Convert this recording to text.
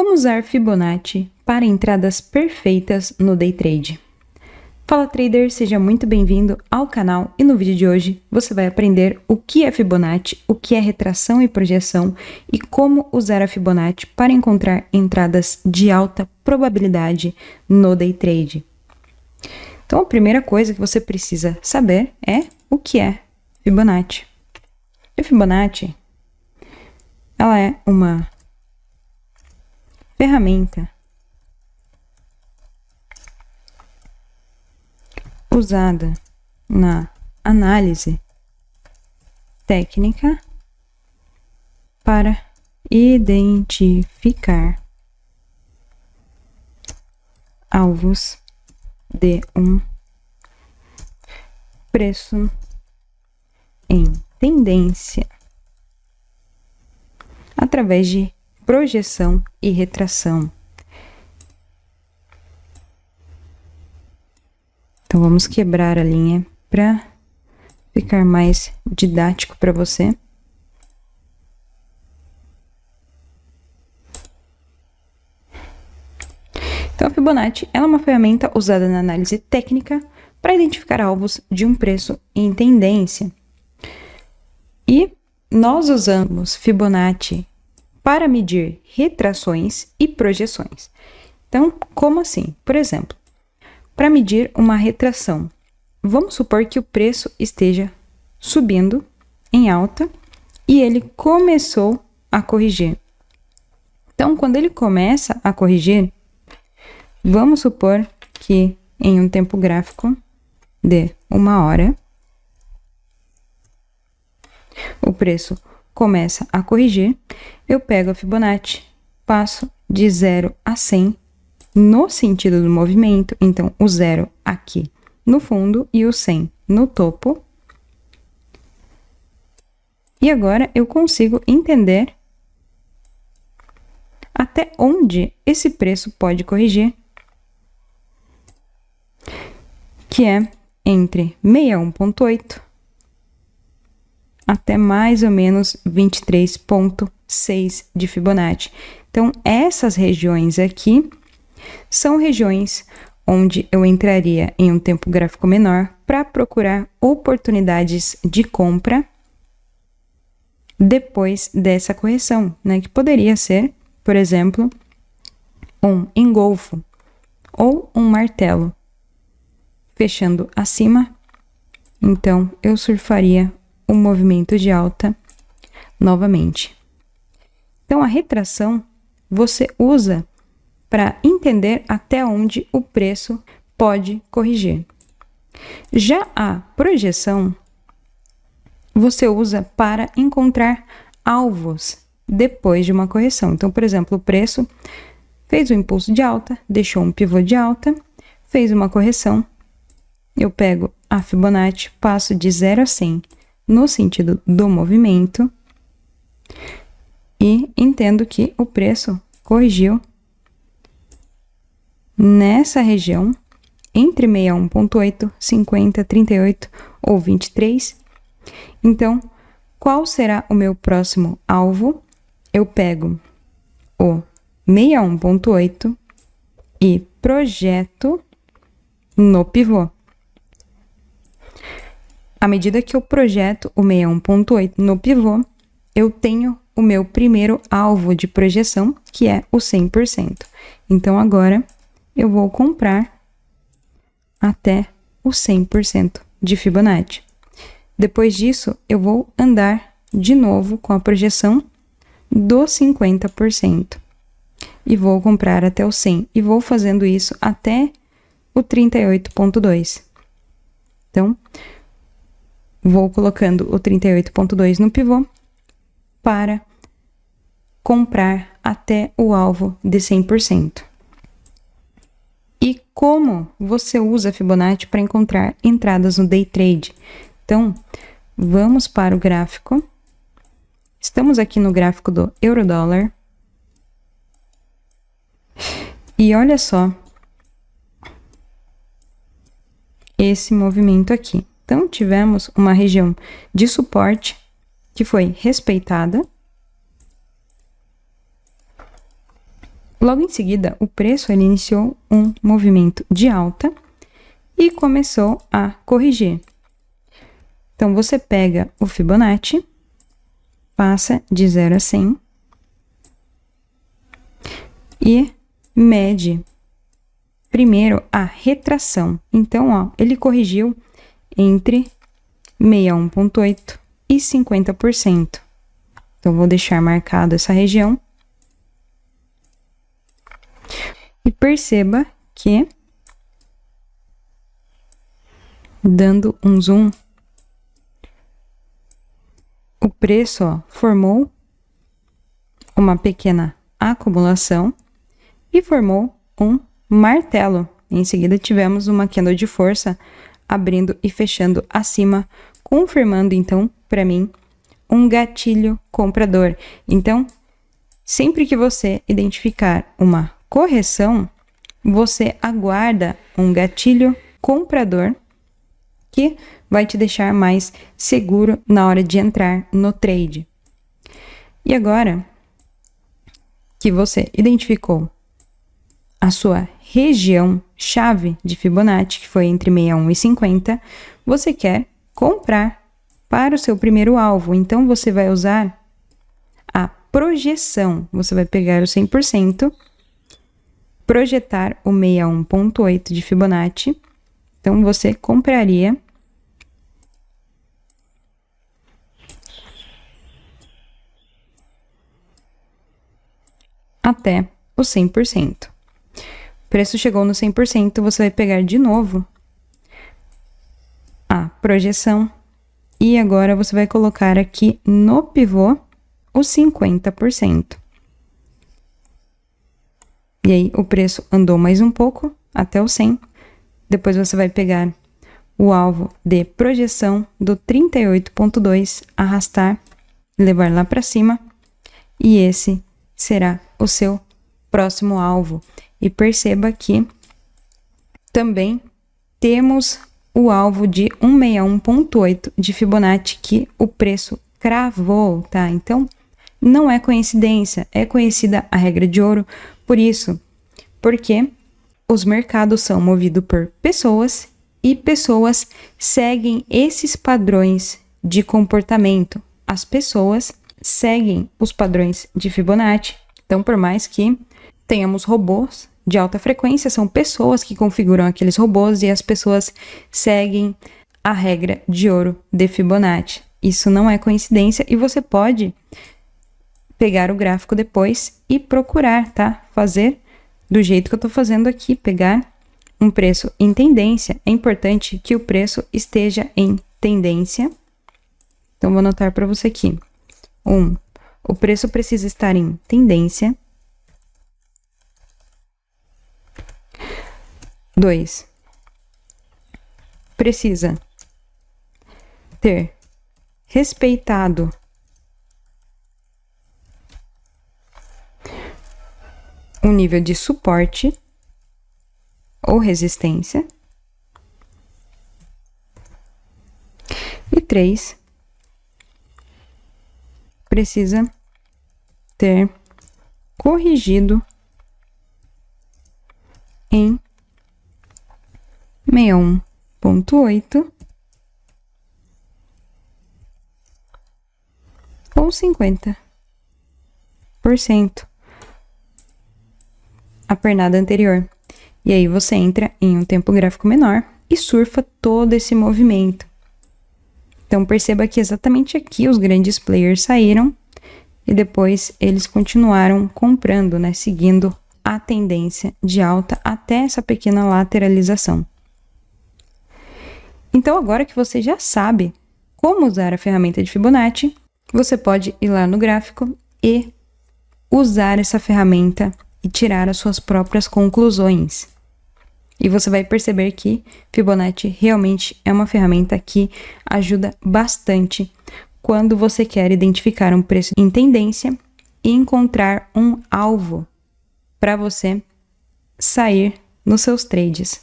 Como usar Fibonacci para entradas perfeitas no Day Trade? Fala trader, seja muito bem-vindo ao canal e no vídeo de hoje você vai aprender o que é Fibonacci, o que é retração e projeção e como usar a Fibonacci para encontrar entradas de alta probabilidade no Day Trade. Então a primeira coisa que você precisa saber é o que é Fibonacci. A Fibonacci, ela é uma ferramenta usada na análise técnica para identificar alvos de um preço em tendência através de projeção e retração. Então, vamos quebrar a linha para ficar mais didático para você. Então, a Fibonacci ela é uma ferramenta usada na análise técnica para identificar alvos de um preço em tendência. E nós usamos Fibonacci para medir retrações e projeções. Então, como assim? Por exemplo, para medir uma retração, vamos supor que o preço esteja subindo em alta e ele começou a corrigir. Então, quando ele começa a corrigir, vamos supor que em um tempo gráfico de 1 hora, o preço começa a corrigir, eu pego a Fibonacci, passo de 0 a 100 no sentido do movimento, então o 0 aqui no fundo e o 100 no topo. E agora eu consigo entender até onde esse preço pode corrigir, que é entre 61,8 até mais ou menos 23,6 de Fibonacci. Então, essas regiões aqui são regiões onde eu entraria em um tempo gráfico menor para procurar oportunidades de compra depois dessa correção, né? Que poderia ser, por exemplo, um engolfo ou um martelo. Fechando acima, então eu surfaria um movimento de alta novamente. Então, a retração você usa para entender até onde o preço pode corrigir. Já a projeção você usa para encontrar alvos depois de uma correção. Então, por exemplo, o preço fez um impulso de alta, deixou um pivô de alta, fez uma correção, eu pego a Fibonacci, passo de 0 a 100 no sentido do movimento e entendo que o preço corrigiu nessa região entre 61,8, 50, 38 ou 23. Então, qual será o meu próximo alvo? Eu pego o 61,8 e projeto no pivô. À medida que eu projeto o 61,8 no pivô, eu tenho o meu primeiro alvo de projeção, que é o 100%. Então, agora, eu vou comprar até o 100% de Fibonacci. Depois disso, eu vou andar de novo com a projeção do 50%. E vou comprar até o 100. E vou fazendo isso até o 38,2. Então, vou colocando o 38,2 no pivô para comprar até o alvo de 100%. E como você usa a Fibonacci para encontrar entradas no Day Trade? Então, vamos para o gráfico. Estamos aqui no gráfico do euro-dólar. E olha só esse movimento aqui. Então, tivemos uma região de suporte que foi respeitada. Logo em seguida, o preço ele iniciou um movimento de alta e começou a corrigir. Então, você pega o Fibonacci, passa de 0 a 100 e mede primeiro a retração. Então, ó, ele corrigiu entre 61,8% e 50%. Então, vou deixar marcado essa região. E perceba que, dando um zoom, o preço, ó, formou uma pequena acumulação e formou um martelo. Em seguida, tivemos uma candle de força abrindo e fechando acima, confirmando, então, para mim, um gatilho comprador. Então, sempre que você identificar uma correção, você aguarda um gatilho comprador que vai te deixar mais seguro na hora de entrar no trade. E agora que você identificou a sua região chave de Fibonacci, que foi entre 61 e 50, você quer comprar para o seu primeiro alvo. Então, você vai usar a projeção. Você vai pegar o 100%, projetar o 61,8 de Fibonacci. Então, você compraria até o 100%. O preço chegou no 100%, você vai pegar de novo a projeção e agora você vai colocar aqui no pivô o 50%. E aí, o preço andou mais um pouco até o 100. Depois você vai pegar o alvo de projeção do 38,2, arrastar, levar lá para cima. E esse será o seu próximo alvo. E perceba que também temos o alvo de 161,8 de Fibonacci que o preço cravou, tá? Então, não é coincidência, é conhecida a regra de ouro. Por isso, porque os mercados são movidos por pessoas e pessoas seguem esses padrões de comportamento. As pessoas seguem os padrões de Fibonacci. Então, por mais que tenhamos robôs de alta frequência, são pessoas que configuram aqueles robôs e as pessoas seguem a regra de ouro de Fibonacci. Isso não é coincidência e você pode pegar o gráfico depois e procurar, tá? Fazer do jeito que eu tô fazendo aqui, pegar um preço em tendência. É importante que o preço esteja em tendência. Então, vou anotar para você aqui. O preço precisa estar em tendência. 2, precisa ter respeitado um nível de suporte ou resistência. E 3, precisa ter corrigido em 61,8 ou 50% a pernada anterior. E aí você entra em um tempo gráfico menor e surfa todo esse movimento. Então perceba que exatamente aqui os grandes players saíram e depois eles continuaram comprando, né, seguindo a tendência de alta até essa pequena lateralização. Então, agora que você já sabe como usar a ferramenta de Fibonacci, você pode ir lá no gráfico e usar essa ferramenta e tirar as suas próprias conclusões. E você vai perceber que Fibonacci realmente é uma ferramenta que ajuda bastante quando você quer identificar um preço em tendência e encontrar um alvo para você sair nos seus trades.